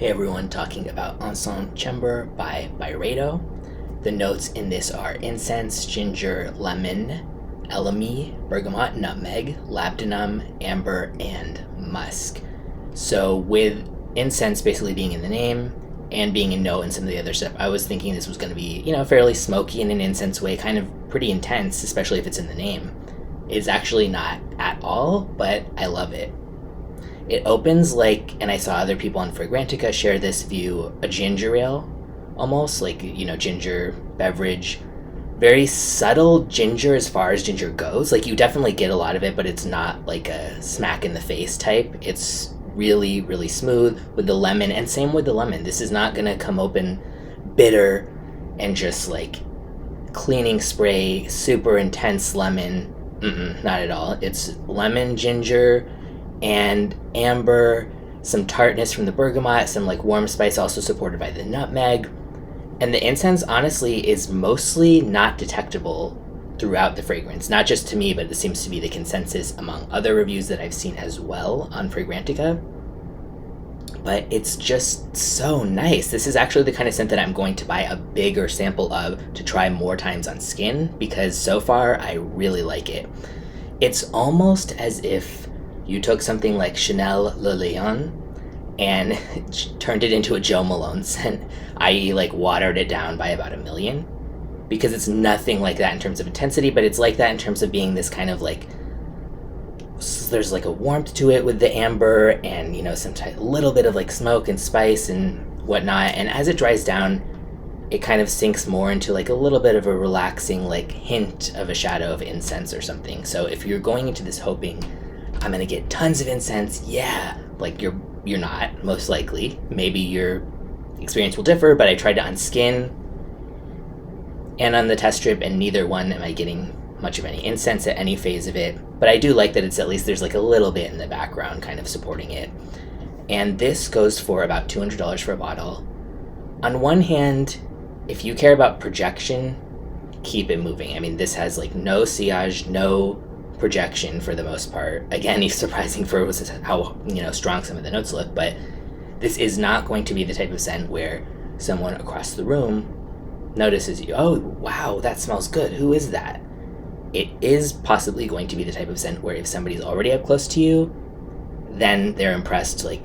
Hey everyone, talking about Encens Chembur by Byredo. The notes in this are incense, ginger, lemon, elemi, bergamot, nutmeg, labdanum, amber, and musk. So with incense basically being in the name and being a note and some of the other stuff, I was thinking this was going to be, fairly smoky in an incense way, kind of pretty intense, especially if it's in the name. It's actually not at all, but I love it. It opens like, and I saw other people on Fragrantica share this view, a ginger ale, almost like, ginger beverage. Very subtle ginger as far as ginger goes. Like, you definitely get a lot of it, but it's not like a smack in the face type. It's really, really smooth with the lemon, and same with the lemon. This is not gonna come open bitter and just like cleaning spray, super intense lemon. Not at all. It's lemon, ginger, and amber, some tartness from the bergamot, some like warm spice also supported by the nutmeg. And the incense honestly is mostly not detectable throughout the fragrance. Not just to me, but it seems to be the consensus among other reviews that I've seen as well on Fragrantica. But it's just so nice. This is actually the kind of scent that I'm going to buy a bigger sample of to try more times on skin, because so far I really like it. It's almost as if you took something like Chanel Le Lion and turned it into a Joe Malone scent, i.e. like watered it down by about 1 million, because it's nothing like that in terms of intensity, but it's like that in terms of being this kind of like, there's like a warmth to it with the amber and, some little bit of like smoke and spice and whatnot. And as it dries down, it kind of sinks more into like a little bit of a relaxing like hint of a shadow of incense or something. So if you're going into this hoping I'm gonna get tons of incense, like you're not, most likely. Maybe your experience will differ, but I tried it on skin and on the test strip, and neither one am I getting much of any incense at any phase of it. But I do like that it's at least there's like a little bit in the background kind of supporting it. And this goes for about $200 for a bottle. On one hand, if you care about projection, keep it moving. I mean, this has like no sillage, no projection for the most part. Again, it's surprising for how strong some of the notes look, but this is not going to be the type of scent where someone across the room notices you. Oh, wow, that smells good. Who is that? It is possibly going to be the type of scent where if somebody's already up close to you, then they're impressed, like,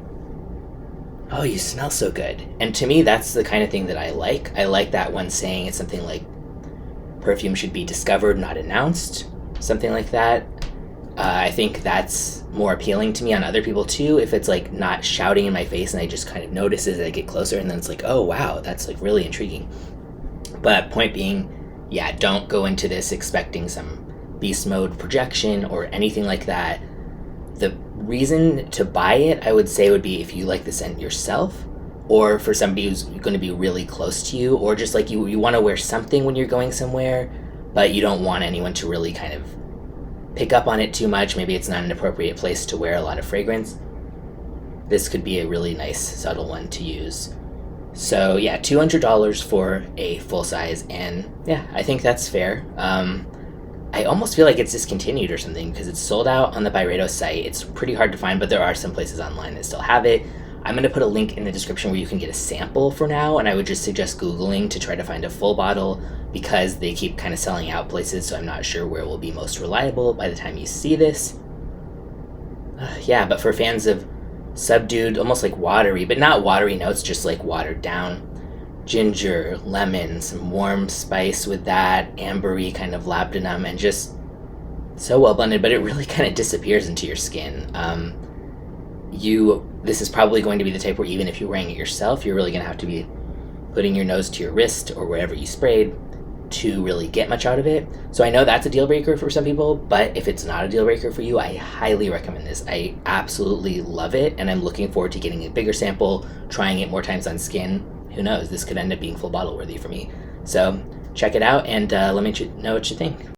oh, you smell so good. And to me, that's the kind of thing that I like. I like that one saying it's something like perfume should be discovered, not announced. Something like that. I think that's more appealing to me on other people too, if it's like not shouting in my face and I just kind of notice as I get closer, and then it's like, oh wow, that's like really intriguing. But point being, don't go into this expecting some beast mode projection or anything like that. The reason to buy it, I would say, would be if you like the scent yourself, or for somebody who's going to be really close to you, or just like you want to wear something when you're going somewhere, but you don't want anyone to really kind of pick up on it too much. Maybe it's not an appropriate place to wear a lot of fragrance. This could be a really nice, subtle one to use. So $200 for a full size, and I think that's fair. I almost feel like it's discontinued or something, because it's sold out on the Byredo site. It's pretty hard to find, but there are some places online that still have it. I'm going to put a link in the description where you can get a sample for now, and I would just suggest Googling to try to find a full bottle, because they keep kind of selling out places, so I'm not sure where will be most reliable by the time you see this. But for fans of subdued, almost like watery, but not watery notes, just like watered down ginger, lemon, some warm spice with that, ambery kind of labdanum, and just so well blended, but it really kind of disappears into your skin. This is probably going to be the type where even if you're wearing it yourself, you're really going to have to be putting your nose to your wrist or wherever you sprayed to really get much out of it. So I know that's a deal breaker for some people, but if it's not a deal breaker for you, I highly recommend this. I absolutely love it, and I'm looking forward to getting a bigger sample, trying it more times on skin. Who knows, this could end up being full bottle worthy for me. So check it out, and let me know what you think.